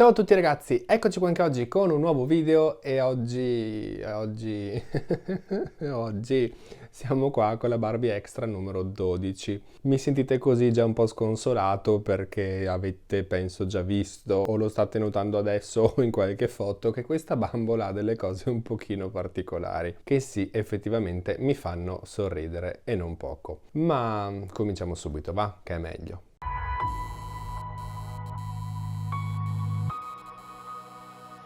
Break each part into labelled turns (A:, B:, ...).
A: Ciao a tutti ragazzi, eccoci qua anche oggi con un nuovo video e oggi oggi siamo qua con la Barbie Extra numero 12. Mi sentite così già un po' sconsolato perché avete penso già visto o lo state notando adesso o in qualche foto che questa bambola ha delle cose un pochino particolari che sì, effettivamente mi fanno sorridere e non poco. Ma cominciamo subito, va? Che è meglio.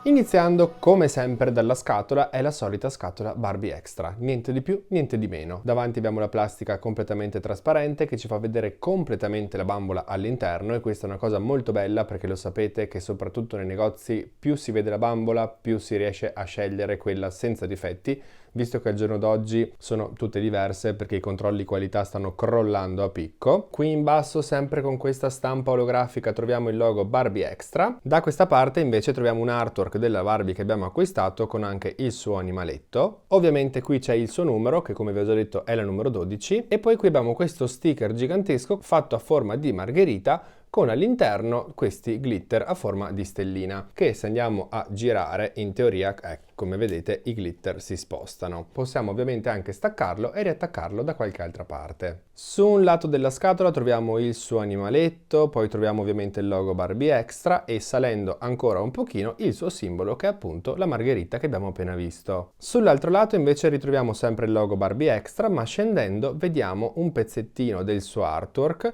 A: Iniziando come sempre dalla scatola, è la solita scatola Barbie Extra, niente di più, niente di meno. Davanti abbiamo la plastica completamente trasparente che ci fa vedere completamente la bambola all'interno e questa è una cosa molto bella perché lo sapete che soprattutto nei negozi più si vede la bambola più si riesce a scegliere quella senza difetti, visto che al giorno d'oggi sono tutte diverse perché i controlli qualità stanno crollando a picco. Qui in basso, sempre con questa stampa olografica, troviamo il logo Barbie Extra. Da questa parte invece troviamo un artwork della Barbie che abbiamo acquistato con anche il suo animaletto. Ovviamente qui c'è il suo numero che, come vi ho già detto, è la numero 12 e poi qui abbiamo questo sticker gigantesco fatto a forma di margherita con all'interno questi glitter a forma di stellina che, se andiamo a girare, in teoria, come vedete, i glitter si spostano. Possiamo ovviamente anche staccarlo e riattaccarlo da qualche altra parte. Su un lato della scatola troviamo il suo animaletto, poi troviamo ovviamente il logo Barbie Extra e, salendo ancora un pochino, il suo simbolo che è appunto la margherita che abbiamo appena visto. Sull'altro lato invece ritroviamo sempre il logo Barbie Extra, ma scendendo vediamo un pezzettino del suo artwork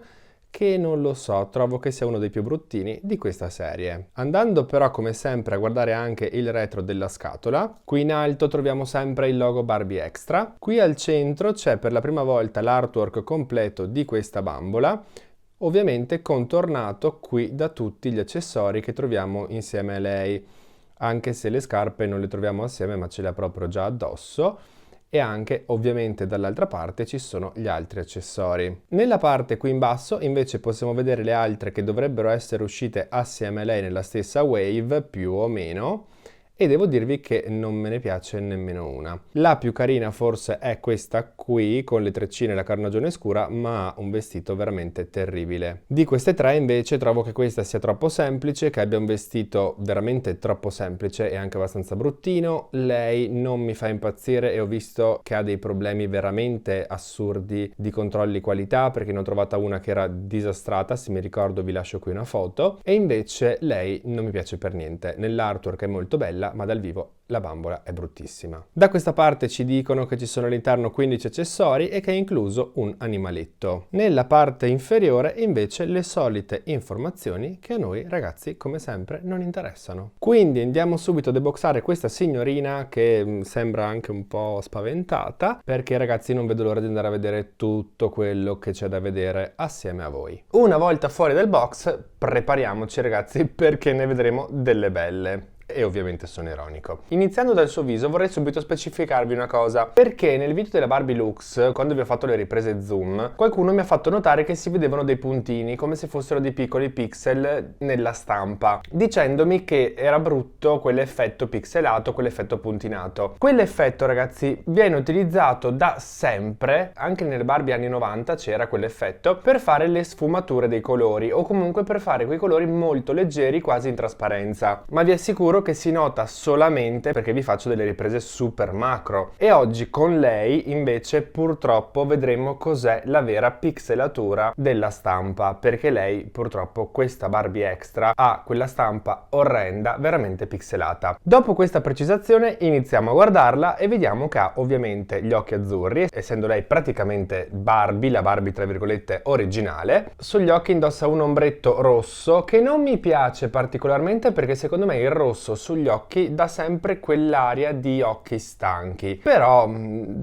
A: che non lo so, trovo che sia uno dei più bruttini di questa serie. Andando però come sempre a guardare anche il retro della scatola, qui in alto troviamo sempre il logo Barbie Extra, qui al centro c'è per la prima volta l'artwork completo di questa bambola, ovviamente contornato qui da tutti gli accessori che troviamo insieme a lei, anche se le scarpe non le troviamo assieme ma ce le ha proprio già addosso. E anche ovviamente dall'altra parte ci sono gli altri accessori. Nella parte qui in basso invece possiamo vedere le altre che dovrebbero essere uscite assieme a lei nella stessa wave, più o meno, e devo dirvi che non me ne piace nemmeno una. La più carina forse è questa qui con le treccine e la carnagione scura, ma ha un vestito veramente terribile. Di queste tre invece trovo che questa sia troppo semplice, che abbia un vestito veramente troppo semplice e anche abbastanza bruttino. Lei non mi fa impazzire e ho visto che ha dei problemi veramente assurdi di controlli qualità perché ne ho trovata una che era disastrata, se mi ricordo vi lascio qui una foto, e invece lei non mi piace per niente. Nell'artwork è molto bella, ma dal vivo la bambola è bruttissima. Da questa parte ci dicono che ci sono all'interno 15 accessori e che è incluso un animaletto. Nella parte inferiore invece le solite informazioni che a noi ragazzi come sempre non interessano. Quindi andiamo subito a deboxare questa signorina che sembra anche un po' spaventata perché ragazzi non vedo l'ora di andare a vedere tutto quello che c'è da vedere assieme a voi. Una volta fuori dal box prepariamoci ragazzi perché ne vedremo delle belle. E ovviamente sono ironico. Iniziando dal suo viso vorrei subito specificarvi una cosa, perché nel video della Barbie Lux, quando vi ho fatto le riprese zoom, qualcuno mi ha fatto notare che si vedevano dei puntini come se fossero dei piccoli pixel nella stampa, dicendomi che era brutto quell'effetto pixelato, quell'effetto puntinato. Quell'effetto ragazzi viene utilizzato da sempre, anche nelle Barbie anni 90 c'era quell'effetto, per fare le sfumature dei colori o comunque per fare quei colori molto leggeri, quasi in trasparenza, ma vi assicuro che si nota solamente perché vi faccio delle riprese super macro e oggi con lei invece purtroppo vedremo cos'è la vera pixelatura della stampa, perché lei purtroppo, questa Barbie Extra, ha quella stampa orrenda, veramente pixelata. Dopo questa precisazione iniziamo a guardarla e vediamo che ha ovviamente gli occhi azzurri, essendo lei praticamente Barbie, la Barbie tra virgolette originale. Sugli occhi indossa un ombretto rosso che non mi piace particolarmente perché secondo me il rosso sugli occhi dà sempre quell'aria di occhi stanchi, però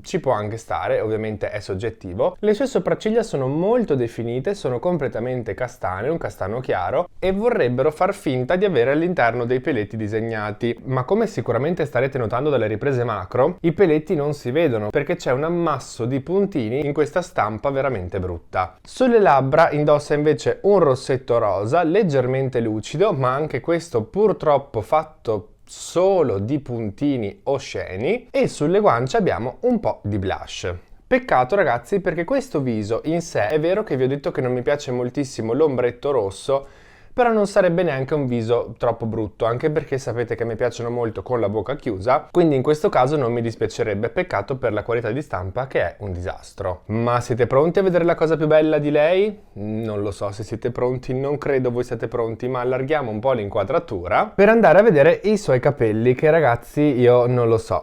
A: ci può anche stare, ovviamente è soggettivo. Le sue sopracciglia sono molto definite, sono completamente castane, un castano chiaro, e vorrebbero far finta di avere all'interno dei peletti disegnati, ma come sicuramente starete notando dalle riprese macro, i peletti non si vedono perché c'è un ammasso di puntini in questa stampa veramente brutta. Sulle labbra indossa invece un rossetto rosa leggermente lucido, ma anche questo purtroppo fatto solo di puntini osceni, e sulle guance abbiamo un po' di blush. Peccato ragazzi, perché questo viso in sé, è vero che vi ho detto che non mi piace moltissimo l'ombretto rosso, però non sarebbe neanche un viso troppo brutto, anche perché sapete che mi piacciono molto con la bocca chiusa, quindi in questo caso non mi dispiacerebbe, peccato per la qualità di stampa che è un disastro. Ma siete pronti a vedere la cosa più bella di lei? Non lo so se siete pronti, non credo voi siate pronti, ma allarghiamo un po' l'inquadratura per andare a vedere i suoi capelli, che ragazzi io non lo so.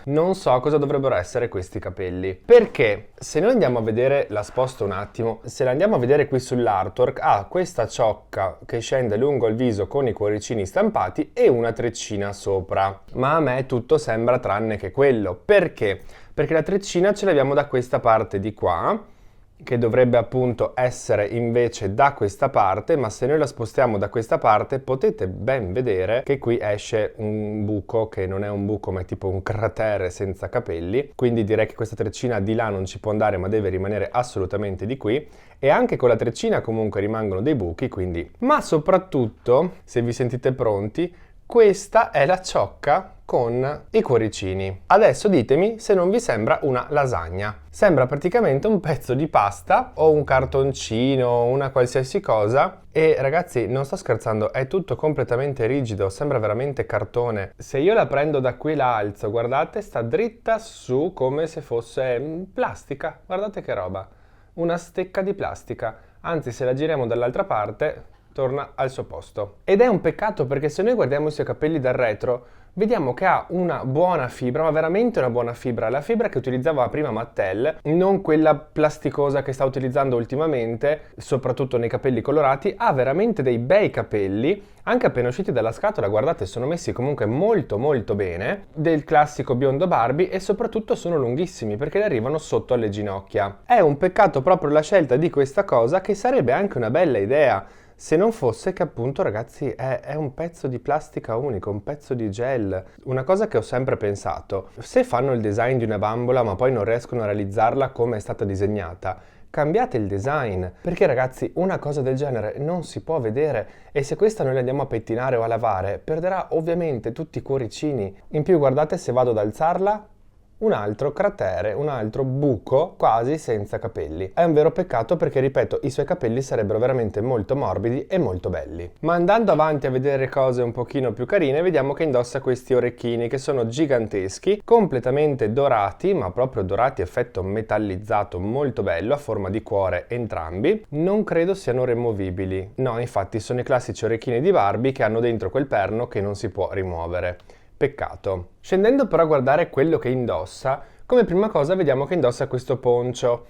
A: Non so cosa dovrebbero essere questi capelli, perché se noi andiamo a vedere, la sposto un attimo, se la andiamo a vedere qui sull'artwork, ha questa ciocca che scende lungo il viso con i cuoricini stampati e una treccina sopra. Ma a me tutto sembra tranne che quello. Perché? Perché la treccina ce l'abbiamo da questa parte di qua, che dovrebbe appunto essere invece da questa parte, ma se noi la spostiamo da questa parte potete ben vedere che qui esce un buco che non è un buco ma è tipo un cratere senza capelli, quindi direi che questa treccina di là non ci può andare ma deve rimanere assolutamente di qui, e anche con la treccina comunque rimangono dei buchi, quindi... Ma soprattutto, se vi sentite pronti, questa è la ciocca con i cuoricini. Adesso ditemi se non vi sembra una lasagna. Sembra praticamente un pezzo di pasta o un cartoncino, una qualsiasi cosa. E ragazzi, non sto scherzando, è tutto completamente rigido, sembra veramente cartone. Se io la prendo da qui e la alzo, guardate, sta dritta su come se fosse plastica. Guardate che roba, una stecca di plastica. Anzi, se la giriamo dall'altra parte, torna al suo posto. Ed è un peccato perché se noi guardiamo i suoi capelli dal retro, vediamo che ha una buona fibra, ma veramente una buona fibra. La fibra che utilizzava prima Mattel, non quella plasticosa che sta utilizzando ultimamente, soprattutto nei capelli colorati, ha veramente dei bei capelli, anche appena usciti dalla scatola, guardate, sono messi comunque molto molto bene, del classico biondo Barbie, e soprattutto sono lunghissimi perché le arrivano sotto alle ginocchia. È un peccato proprio la scelta di questa cosa, che sarebbe anche una bella idea, se non fosse che appunto ragazzi è un pezzo di plastica unico, un pezzo di gel. Una cosa che ho sempre pensato, se fanno il design di una bambola ma poi non riescono a realizzarla come è stata disegnata, cambiate il design, perché ragazzi una cosa del genere non si può vedere, e se questa noi la andiamo a pettinare o a lavare perderà ovviamente tutti i cuoricini. In più guardate, se vado ad alzarla, un altro cratere, un altro buco quasi senza capelli. È un vero peccato perché, ripeto, i suoi capelli sarebbero veramente molto morbidi e molto belli. Ma andando avanti a vedere cose un pochino più carine, vediamo che indossa questi orecchini che sono giganteschi, completamente dorati, ma proprio dorati effetto metallizzato molto bello, a forma di cuore entrambi. Non credo siano removibili. No, infatti sono i classici orecchini di Barbie che hanno dentro quel perno che non si può rimuovere. Peccato. Scendendo però a guardare quello che indossa, come prima cosa vediamo che indossa questo poncio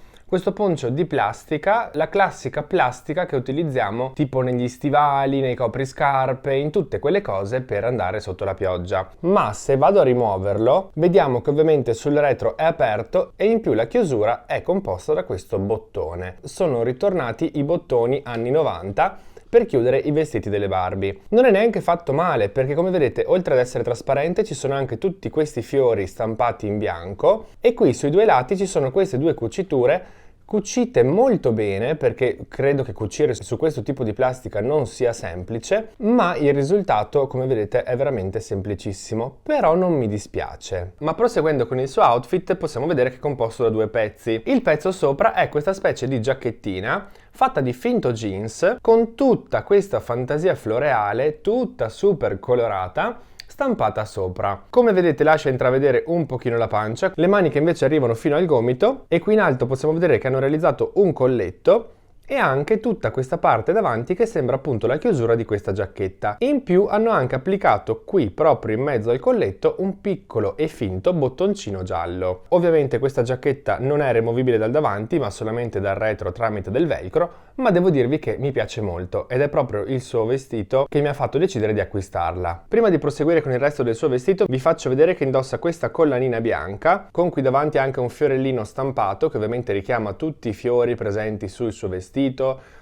A: di plastica, la classica plastica che utilizziamo tipo negli stivali, nei copriscarpe, in tutte quelle cose per andare sotto la pioggia. Ma se vado a rimuoverlo, vediamo che ovviamente sul retro è aperto e in più la chiusura è composta da questo bottone. Sono ritornati i bottoni anni 90 per chiudere i vestiti delle Barbie. Non è neanche fatto male perché, come vedete, oltre ad essere trasparente ci sono anche tutti questi fiori stampati in bianco, e qui sui due lati ci sono queste due cuciture cucite molto bene, perché credo che cucire su questo tipo di plastica non sia semplice, ma il risultato, come vedete, è veramente semplicissimo, però non mi dispiace. Ma proseguendo con il suo outfit possiamo vedere che è composto da due pezzi. Il pezzo sopra è questa specie di giacchettina fatta di finto jeans con tutta questa fantasia floreale, tutta super colorata, stampata sopra. Come vedete lascia intravedere un pochino la pancia, le maniche invece arrivano fino al gomito, e qui in alto possiamo vedere che hanno realizzato un colletto e anche tutta questa parte davanti che sembra appunto la chiusura di questa giacchetta. In più hanno anche applicato qui proprio in mezzo al colletto un piccolo e finto bottoncino giallo. Ovviamente questa giacchetta non è removibile dal davanti ma solamente dal retro tramite del velcro, ma devo dirvi che mi piace molto ed è proprio il suo vestito che mi ha fatto decidere di acquistarla. Prima di proseguire con il resto del suo vestito vi faccio vedere che indossa questa collanina bianca con qui davanti anche un fiorellino stampato che ovviamente richiama tutti i fiori presenti sul suo vestito,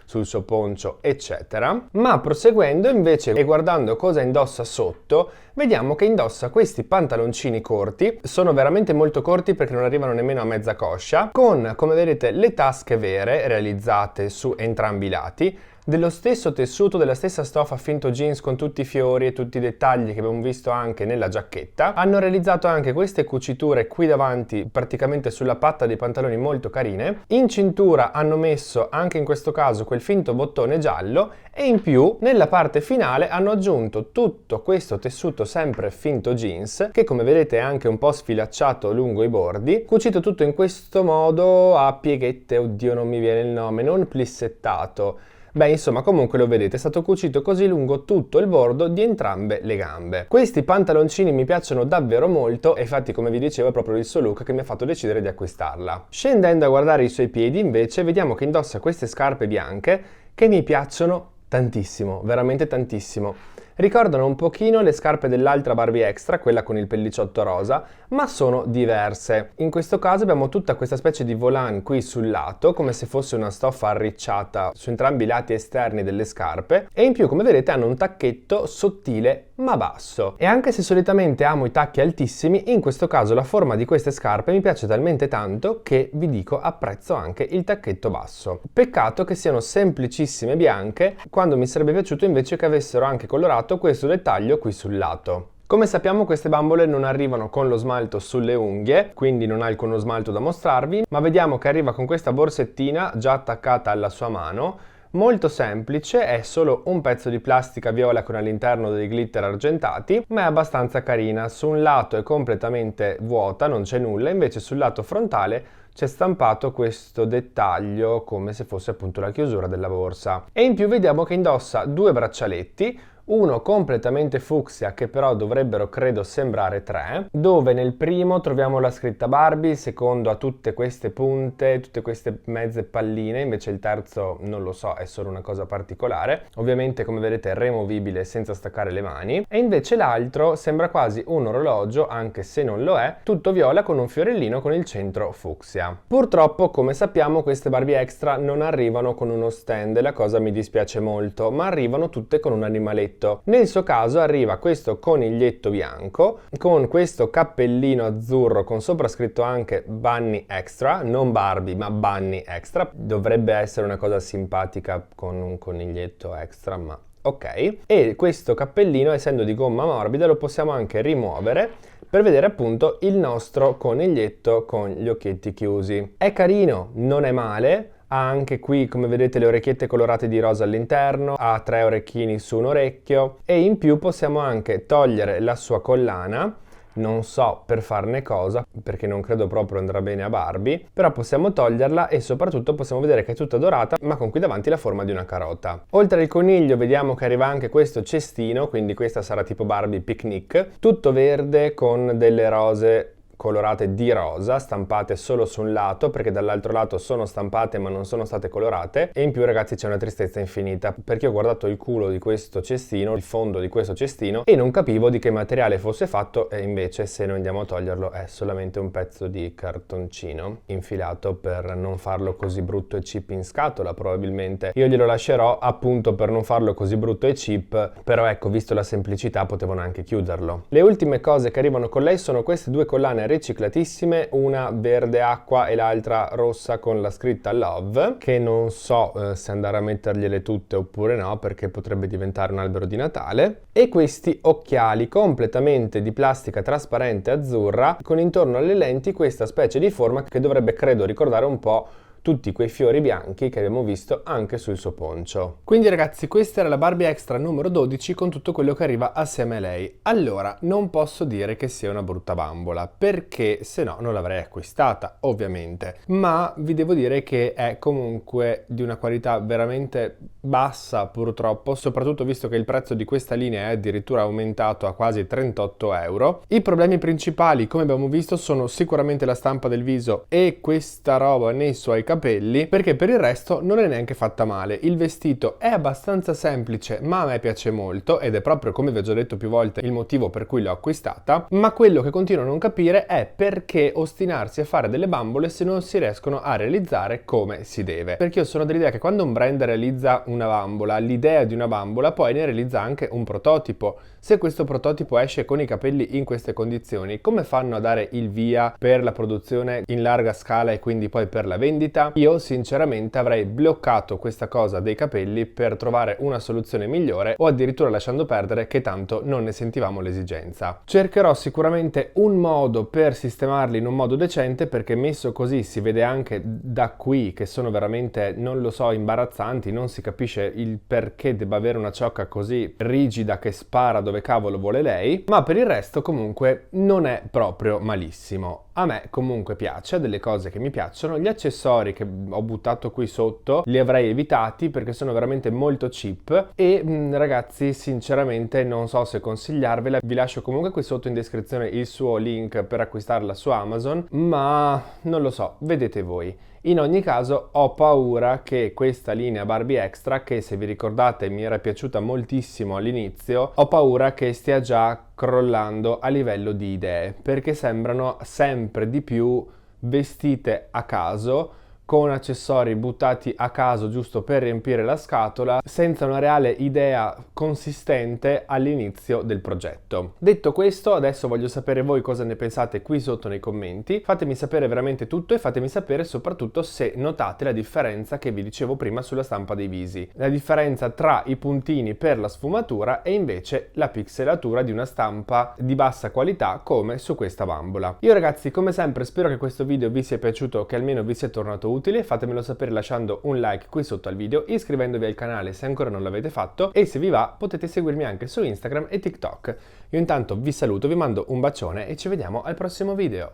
A: sul suo poncio, eccetera. Ma proseguendo invece e guardando cosa indossa sotto, vediamo che indossa questi pantaloncini corti, sono veramente molto corti perché non arrivano nemmeno a mezza coscia, con, come vedete, le tasche vere realizzate su entrambi i lati, dello stesso tessuto, della stessa stoffa finto jeans con tutti i fiori e tutti i dettagli che abbiamo visto anche nella giacchetta. Hanno realizzato anche queste cuciture qui davanti, praticamente sulla patta dei pantaloni, molto carine. In cintura hanno messo anche in questo caso quel finto bottone giallo e in più nella parte finale hanno aggiunto tutto questo tessuto sempre finto jeans che, come vedete, è anche un po' sfilacciato lungo i bordi, cucito tutto in questo modo a pieghette, oddio non mi viene il nome, non plissettato. Beh, insomma, comunque lo vedete, è stato cucito così lungo tutto il bordo di entrambe le gambe. Questi pantaloncini mi piacciono davvero molto e infatti, come vi dicevo, è proprio il suo look che mi ha fatto decidere di acquistarla. Scendendo a guardare i suoi piedi, invece, vediamo che indossa queste scarpe bianche che mi piacciono tantissimo, veramente tantissimo. Ricordano un pochino le scarpe dell'altra Barbie Extra, quella con il pelliciotto rosa, ma sono diverse. In questo caso abbiamo tutta questa specie di volant qui sul lato, come se fosse una stoffa arricciata su entrambi i lati esterni delle scarpe, e in più, come vedete, hanno un tacchetto sottile ma basso. E anche se solitamente amo i tacchi altissimi, in questo caso la forma di queste scarpe mi piace talmente tanto che, vi dico, apprezzo anche il tacchetto basso. Peccato che siano semplicissime bianche, quando mi sarebbe piaciuto invece che avessero anche colorato questo dettaglio qui sul lato. Come sappiamo, queste bambole non arrivano con lo smalto sulle unghie, quindi non ha alcuno smalto da mostrarvi, ma vediamo che arriva con questa borsettina già attaccata alla sua mano. Molto semplice, è solo un pezzo di plastica viola con all'interno dei glitter argentati, ma è abbastanza carina. Su un lato è completamente vuota, non c'è nulla, invece sul lato frontale c'è stampato questo dettaglio come se fosse appunto la chiusura della borsa. E in più vediamo che indossa due braccialetti, uno completamente fucsia che però dovrebbero, credo, sembrare tre, dove nel primo troviamo la scritta Barbie, il secondo ha tutte queste punte, tutte queste mezze palline, invece il terzo non lo so, è solo una cosa particolare. Ovviamente, come vedete, è removibile senza staccare le mani, e invece l'altro sembra quasi un orologio, anche se non lo è, tutto viola con un fiorellino con il centro fucsia. Purtroppo, come sappiamo, queste Barbie Extra non arrivano con uno stand e la cosa mi dispiace molto, ma arrivano tutte con un animaletto. Nel suo caso arriva questo coniglietto bianco con questo cappellino azzurro con sopra scritto anche Bunny Extra, non Barbie ma Bunny Extra. Dovrebbe essere una cosa simpatica con un coniglietto extra, ma ok. E questo cappellino, essendo di gomma morbida, lo possiamo anche rimuovere per vedere appunto il nostro coniglietto con gli occhietti chiusi. È carino, non è male. Ha anche qui, come vedete, le orecchiette colorate di rosa all'interno, ha 3 orecchini su un orecchio e in più possiamo anche togliere la sua collana. Non so per farne cosa, perché non credo proprio andrà bene a Barbie, però possiamo toglierla e soprattutto possiamo vedere che è tutta dorata, ma con qui davanti la forma di una carota. Oltre al coniglio vediamo che arriva anche questo cestino, quindi questa sarà tipo Barbie picnic, tutto verde con delle rose colorate di rosa, stampate solo su un lato, perché dall'altro lato sono stampate ma non sono state colorate. E in più, ragazzi, c'è una tristezza infinita, perché ho guardato il culo di questo cestino, il fondo di questo cestino, e non capivo di che materiale fosse fatto, e invece se noi andiamo a toglierlo è solamente un pezzo di cartoncino infilato per non farlo così brutto e cheap in scatola. Probabilmente io glielo lascerò appunto per non farlo così brutto e cheap, però ecco, visto la semplicità potevano anche chiuderlo. Le ultime cose che arrivano con lei sono queste due collane riciclatissime, una verde acqua e l'altra rossa con la scritta Love, che non so se andare a mettergliele tutte oppure no, perché potrebbe diventare un albero di Natale, e questi occhiali completamente di plastica trasparente azzurra con intorno alle lenti questa specie di forma che dovrebbe, credo, ricordare un po' tutti quei fiori bianchi che abbiamo visto anche sul suo poncio. Quindi, ragazzi, questa era la Barbie Extra numero 12 con tutto quello che arriva assieme a lei. Allora, non posso dire che sia una brutta bambola, perché se no non l'avrei acquistata, ovviamente, ma vi devo dire che è comunque di una qualità veramente bassa, purtroppo, soprattutto visto che il prezzo di questa linea è addirittura aumentato a quasi 38 euro. I problemi principali, come abbiamo visto, sono sicuramente la stampa del viso e questa roba nei suoi capelli, perché per il resto non è neanche fatta male. Il vestito è abbastanza semplice, ma a me piace molto ed è proprio, come vi ho già detto più volte, il motivo per cui l'ho acquistata. Ma quello che continuo a non capire è perché ostinarsi a fare delle bambole se non si riescono a realizzare come si deve. Perché io sono dell'idea che quando un brand realizza una bambola, l'idea di una bambola, poi ne realizza anche un prototipo. Se questo prototipo esce con i capelli in queste condizioni, come fanno a dare il via per la produzione in larga scala e quindi poi per la vendita? Io sinceramente avrei bloccato questa cosa dei capelli per trovare una soluzione migliore, o addirittura lasciando perdere che tanto non ne sentivamo l'esigenza. Cercherò sicuramente un modo per sistemarli in un modo decente, perché messo così si vede anche da qui che sono veramente, non lo so, imbarazzanti, non si capisce il perché debba avere una ciocca così rigida che spara dove cavolo vuole lei, ma per il resto comunque non è proprio malissimo. A me comunque piace, ha delle cose che mi piacciono, gli accessori che ho buttato qui sotto li avrei evitati perché sono veramente molto cheap e ragazzi sinceramente non so se consigliarvela, vi lascio comunque qui sotto in descrizione il suo link per acquistarla su Amazon, ma non lo so, vedete voi. In ogni caso ho paura che questa linea Barbie Extra, che se vi ricordate mi era piaciuta moltissimo all'inizio, ho paura che stia già crollando a livello di idee, perché sembrano sempre di più vestite a caso, con accessori buttati a caso giusto per riempire la scatola, senza una reale idea consistente all'inizio del progetto. Detto questo, adesso voglio sapere voi cosa ne pensate qui sotto nei commenti, fatemi sapere veramente tutto e fatemi sapere soprattutto se notate la differenza che vi dicevo prima sulla stampa dei visi, la differenza tra i puntini per la sfumatura e invece la pixelatura di una stampa di bassa qualità come su questa bambola. Io ragazzi come sempre spero che questo video vi sia piaciuto, che almeno vi sia tornato utile, fatemelo sapere lasciando un like qui sotto al video, iscrivendovi al canale se ancora non l'avete fatto e se vi va potete seguirmi anche su Instagram e TikTok. Io intanto vi saluto, vi mando un bacione e ci vediamo al prossimo video.